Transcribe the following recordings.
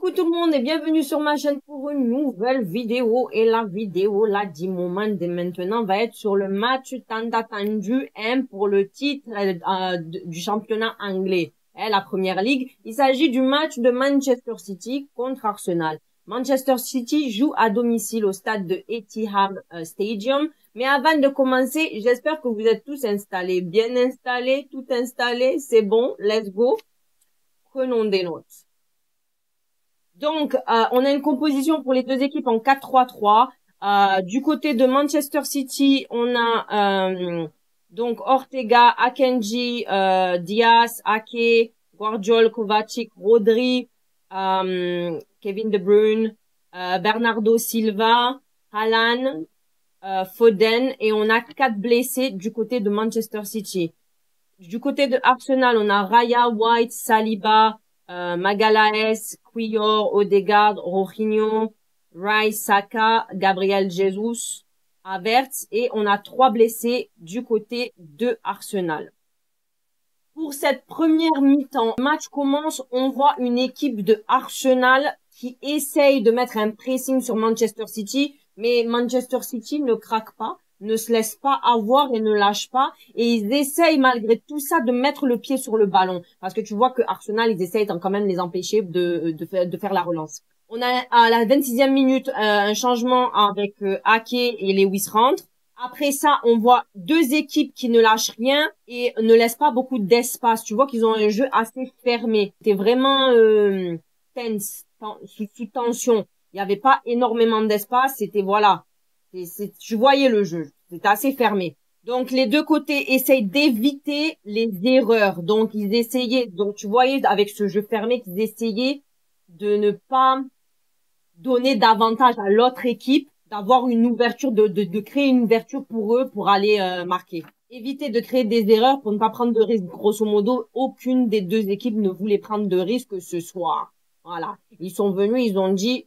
Coucou tout le monde et bienvenue sur ma chaîne pour une nouvelle vidéo. Et la vidéo là du moment de maintenant va être sur le match tant attendu pour le titre du championnat anglais, la première ligue. Il s'agit du match de Manchester City contre Arsenal. Manchester City joue à domicile au stade de Etihad Stadium. Mais avant de commencer, j'espère que vous êtes tous installés, bien installés, tout installé. C'est bon, let's go. Prenons des notes. Donc, on a une composition pour les deux équipes en 4-3-3. Du côté de Manchester City, on a donc Ortega, Akanji, Diaz, Ake, Guardiola, Kovacic, Rodri, Kevin De Bruyne, Bernardo Silva, Haaland, Foden, et on a 4 blessés du côté de Manchester City. Du côté de Arsenal, on a Raya, White, Saliba, Magalhaes, Cuillor, Odegaard, Jorginho, Rice, Saka, Gabriel Jesus, Havertz, et on a 3 blessés du côté de Arsenal. Pour cette première mi-temps, le match commence, on voit une équipe de Arsenal qui essaye de mettre un pressing sur Manchester City, mais Manchester City ne craque pas, ne se laisse pas avoir et ne lâche pas, et ils essayent malgré tout ça de mettre le pied sur le ballon, parce que tu vois que Arsenal, ils essayent quand même de les empêcher de faire la relance. On a à la 26e minute un changement avec Ake et Lewis rentrent. Après ça, on voit 2 équipes qui ne lâchent rien et ne laissent pas beaucoup d'espace. Tu vois qu'ils ont un jeu assez fermé. C'était vraiment tense, sous tension. Il n'y avait pas énormément d'espace. C'était, voilà, tu voyais le jeu. C'était assez fermé. Donc, les deux côtés essayent d'éviter les erreurs. Donc, ils essayaient, donc tu voyais avec ce jeu fermé qu'ils essayaient de ne pas donner d'avantage à l'autre équipe, d'avoir une ouverture, de créer une ouverture pour eux pour aller marquer. Éviter de créer des erreurs pour ne pas prendre de risques. Grosso modo, aucune des deux équipes ne voulait prendre de risques ce soir. Voilà. Ils sont venus, ils ont dit,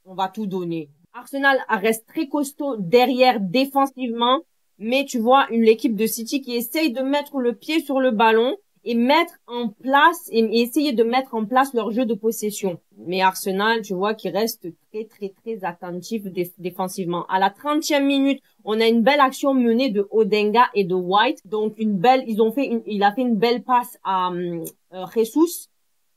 on va tout donner. Arsenal reste très costaud derrière défensivement, mais tu vois l'équipe de City qui essaye de mettre le pied sur le ballon et mettre en place et essayer de mettre en place leur jeu de possession. Mais Arsenal, tu vois, qui reste très attentif défensivement. À la 30e minute, on a une belle action menée de Odenga et de White. Donc il a fait une belle passe à Jesus.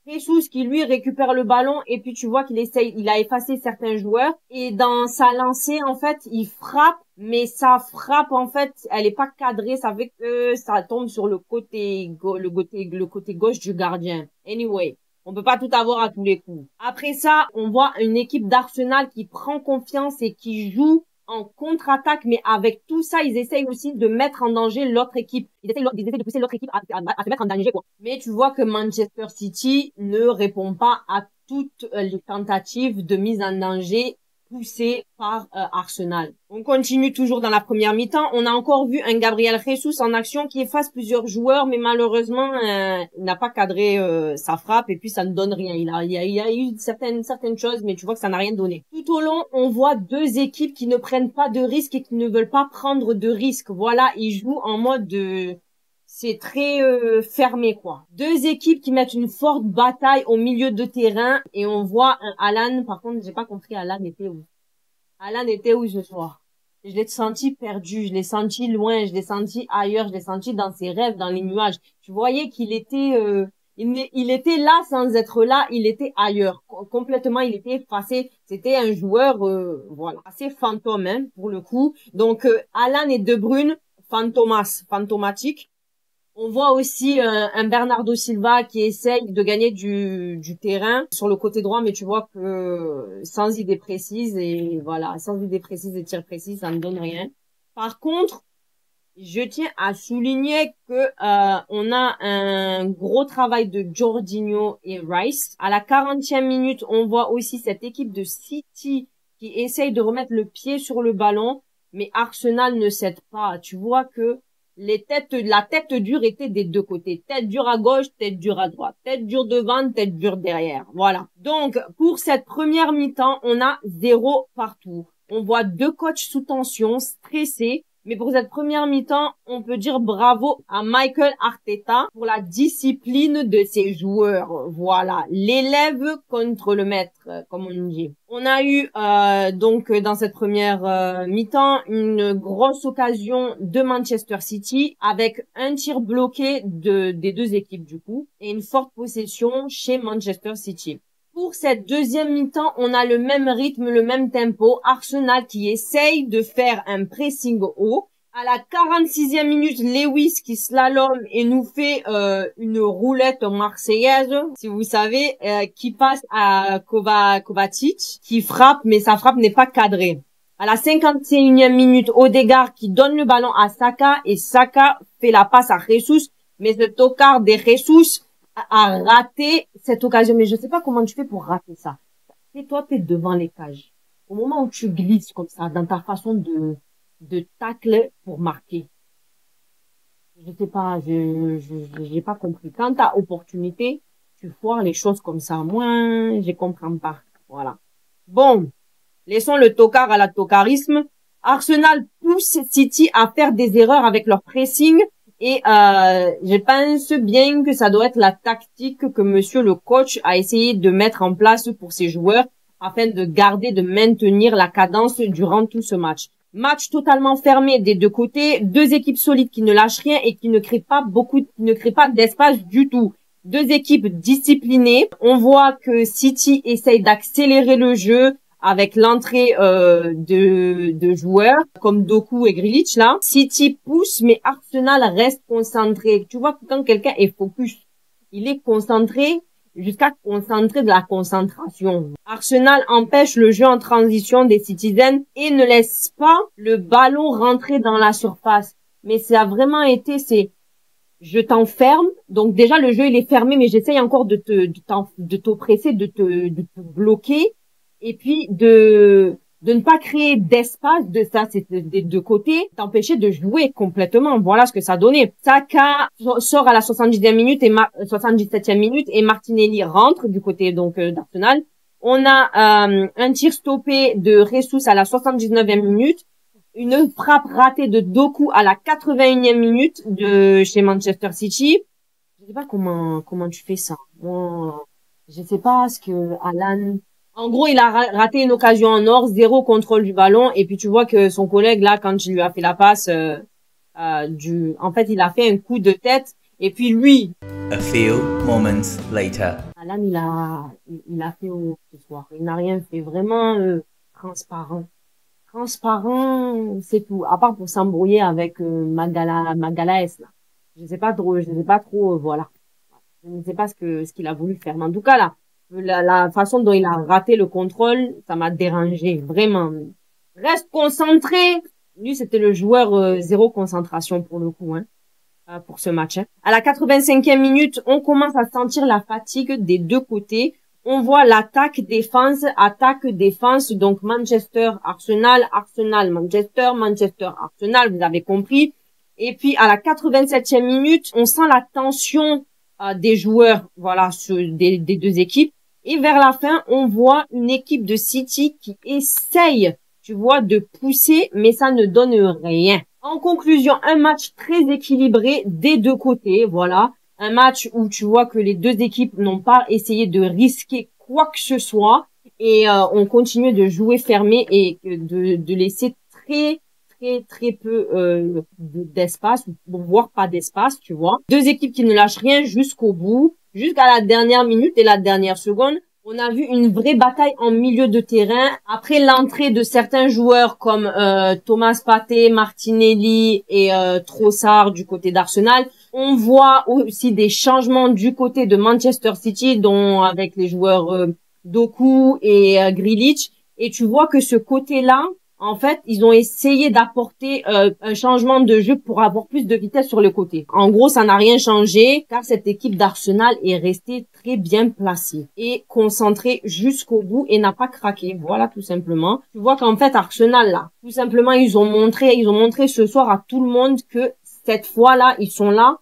Jesus qui lui récupère le ballon et puis tu vois il a effacé certains joueurs et dans sa lancée en fait il frappe, mais sa frappe en fait elle est pas cadrée, ça fait que ça tombe sur le côté gauche du gardien. Anyway, on peut pas tout avoir à tous les coups. Après ça, on voit une équipe d'Arsenal qui prend confiance et qui joue en contre-attaque, mais avec tout ça, ils essayent aussi de mettre en danger l'autre équipe. Ils essayent de pousser l'autre équipe à se mettre en danger, quoi. Mais tu vois que Manchester City ne répond pas à toutes les tentatives de mise en danger poussées par Arsenal. On continue toujours dans la première mi-temps. On a encore vu un Gabriel Jesus en action qui efface plusieurs joueurs, mais malheureusement, il n'a pas cadré sa frappe et puis ça ne donne rien. Il y a eu certaines choses, mais tu vois que ça n'a rien donné. Tout au long, on voit 2 équipes qui ne prennent pas de risques et qui ne veulent pas prendre de risques. Voilà, ils jouent en mode c'est très fermé, quoi. 2 équipes qui mettent une forte bataille au milieu de terrain et on voit un Haaland. Par contre, j'ai pas compris Haaland était où. Haaland était où ce soir? Je l'ai senti perdu, je l'ai senti loin, je l'ai senti ailleurs, je l'ai senti dans ses rêves, dans les nuages. Tu voyais qu'il était il était là sans être là, il était ailleurs. Complètement, il était effacé. C'était un joueur voilà, assez fantôme hein, pour le coup. Donc Haaland et De Bruyne fantomatique. On voit aussi un Bernardo Silva qui essaye de gagner du terrain sur le côté droit, mais tu vois que sans idée précise et voilà, sans idée précise et tir précis, ça ne donne rien. Par contre, je tiens à souligner que on a un gros travail de Jorginho et Rice. À la 40e minute, on voit aussi cette équipe de City qui essaye de remettre le pied sur le ballon, mais Arsenal ne cède pas. Tu vois que la tête dure était des deux côtés. Tête dure à gauche, tête dure à droite. Tête dure devant, tête dure derrière. Voilà. Donc, pour cette première mi-temps, on a 0 partout. On voit 2 coachs sous tension, stressés. Mais pour cette première mi-temps, on peut dire bravo à Mikel Arteta pour la discipline de ses joueurs. Voilà, l'élève contre le maître, comme on dit. On a eu donc dans cette première mi-temps une grosse occasion de Manchester City avec un tir bloqué des deux équipes du coup et une forte possession chez Manchester City. Pour cette deuxième mi-temps, on a le même rythme, le même tempo. Arsenal qui essaye de faire un pressing haut. À la 46e minute, Lewis qui slalom et nous fait une roulette marseillaise, si vous savez, qui passe à Kovacic, qui frappe, mais sa frappe n'est pas cadrée. À la 51e minute, Odegaard qui donne le ballon à Saka et Saka fait la passe à Jesus, mais ce tocard de Jesus a raté cette occasion. Mais je sais pas comment tu fais pour rater ça. Et toi, t'es devant les cages. Au moment où tu glisses comme ça, dans ta façon de tacle pour marquer. Je sais pas, j'ai pas compris. Quand t'as opportunité, tu foires les choses comme ça. Moi, je comprends pas. Voilà. Bon. Laissons le tocard à la tocarisme. Arsenal pousse City à faire des erreurs avec leur pressing. Et je pense bien que ça doit être la tactique que monsieur le coach a essayé de mettre en place pour ses joueurs afin de maintenir la cadence durant tout ce match. Match totalement fermé des deux côtés, deux équipes solides qui ne lâchent rien et qui ne créent pas d'espace du tout. Deux équipes disciplinées. On voit que City essaye d'accélérer le jeu avec l'entrée de joueurs comme Doku et Grealish là. City pousse, mais Arsenal reste concentré. Tu vois que quand quelqu'un est focus, il est concentré jusqu'à concentrer de la concentration. Arsenal empêche le jeu en transition des Citizens et ne laisse pas le ballon rentrer dans la surface. Mais ça a vraiment été, je t'enferme. Donc déjà le jeu il est fermé, mais j'essaye encore de t'oppresser, de te bloquer. Et puis de ne pas créer d'espace de ça, c'est des deux côtés, t'empêcher de jouer complètement. Voilà ce que ça donnait. Saka sort à la 70e minute et 77e minute et Martinelli rentre du côté donc d'Arsenal. On a un tir stoppé de Jesus à la 79e minute, une frappe ratée de Doku à la 81e minute de chez Manchester City. Je sais pas comment tu fais ça. Moi, je sais pas ce que Alan. En gros, il a raté une occasion en or, zéro contrôle du ballon, et puis tu vois que son collègue là, quand il lui a fait la passe, en fait, il a fait un coup de tête, et puis lui. A few moments later. Alan, il a fait ce soir. Il n'a rien fait, vraiment transparent. Transparent, c'est tout. À part pour s'embrouiller avec Magalaes là. Je sais pas trop, voilà. Je ne sais pas ce qu'il a voulu faire, mais en tout cas là. La façon dont il a raté le contrôle, ça m'a dérangé, vraiment. Reste concentré. Lui, c'était le joueur zéro concentration pour le coup, hein, pour ce match. Hein. À la 85e minute, on commence à sentir la fatigue des deux côtés. On voit l'attaque, défense, donc Manchester, Arsenal, Arsenal, Manchester, Manchester, Arsenal, vous avez compris. Et puis à la 87e minute, on sent la tension des joueurs, voilà, des deux équipes. Et vers la fin, on voit une équipe de City qui essaye, tu vois, de pousser, mais ça ne donne rien. En conclusion, un match très équilibré des deux côtés, voilà. Un match où tu vois que les deux équipes n'ont pas essayé de risquer quoi que ce soit et on continue de jouer fermé et de laisser très peu d'espace, voire pas d'espace, tu vois. Deux équipes qui ne lâchent rien jusqu'au bout, jusqu'à la dernière minute et la dernière seconde. On a vu une vraie bataille en milieu de terrain. Après l'entrée de certains joueurs comme Thomas Partey, Martinelli et Trossard du côté d'Arsenal, on voit aussi des changements du côté de Manchester City, dont avec les joueurs Doku et Grealish. Et tu vois que ce côté-là, en fait, ils ont essayé d'apporter un changement de jeu pour avoir plus de vitesse sur le côté. En gros, ça n'a rien changé car cette équipe d'Arsenal est restée très bien placée et concentrée jusqu'au bout et n'a pas craqué. Voilà, tout simplement. Tu vois qu'en fait, Arsenal, là, tout simplement, ils ont montré ce soir à tout le monde que cette fois-là, ils sont là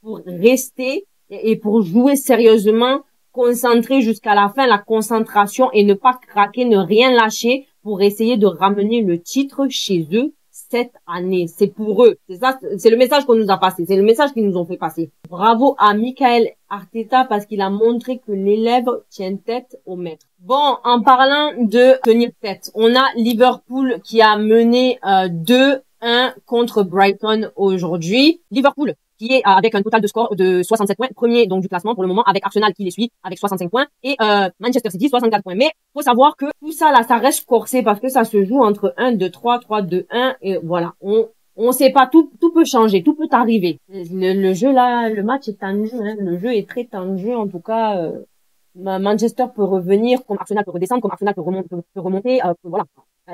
pour rester et pour jouer sérieusement, concentrés jusqu'à la fin, la concentration et ne pas craquer, ne rien lâcher pour essayer de ramener le titre chez eux cette année. C'est pour eux. C'est ça, c'est le message qu'on nous a passé. C'est le message qu'ils nous ont fait passer. Bravo à Michael Arteta parce qu'il a montré que l'élève tient tête au maître. Bon, en parlant de tenir tête, on a Liverpool qui a mené 2-1 contre Brighton aujourd'hui. Liverpool qui est avec un total de score de 67 points, premier donc du classement pour le moment, avec Arsenal qui les suit avec 65 points et Manchester City 64 points. Mais faut savoir que tout ça là, ça reste corsé parce que ça se joue entre 1, 2, 3, 3, 2, 1 et voilà. On sait pas, tout peut changer, tout peut arriver. Le jeu là, le match est tendu, hein, le jeu est très tendu en tout cas. Manchester peut revenir, comme Arsenal peut redescendre, comme Arsenal peut remonter, voilà.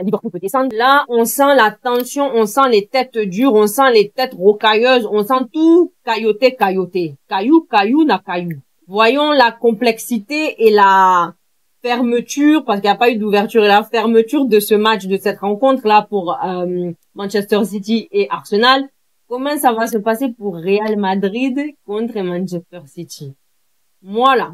Liverpool peut descendre. Là, on sent la tension, on sent les têtes dures, on sent les têtes rocailleuses, on sent tout cailloté. Caillou, na caillou. Voyons la complexité et la fermeture, parce qu'il n'y a pas eu d'ouverture, et la fermeture de ce match, de cette rencontre-là pour Manchester City et Arsenal. Comment ça va se passer pour Real Madrid contre Manchester City? Moi, là,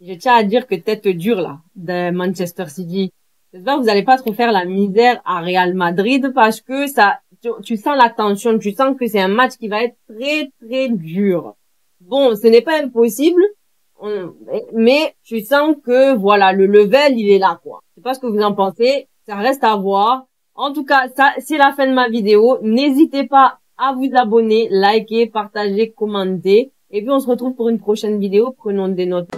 je tiens à dire que tête dure, là, de Manchester City. J'espère que vous n'allez pas trop faire la misère à Real Madrid parce que ça, tu sens la tension, tu sens que c'est un match qui va être très, très dur. Bon, ce n'est pas impossible, mais tu sens que, voilà, le level, il est là, quoi. Je sais pas ce que vous en pensez, ça reste à voir. En tout cas, ça, c'est la fin de ma vidéo. N'hésitez pas à vous abonner, liker, partager, commenter. Et puis, on se retrouve pour une prochaine vidéo. Prenons des notes.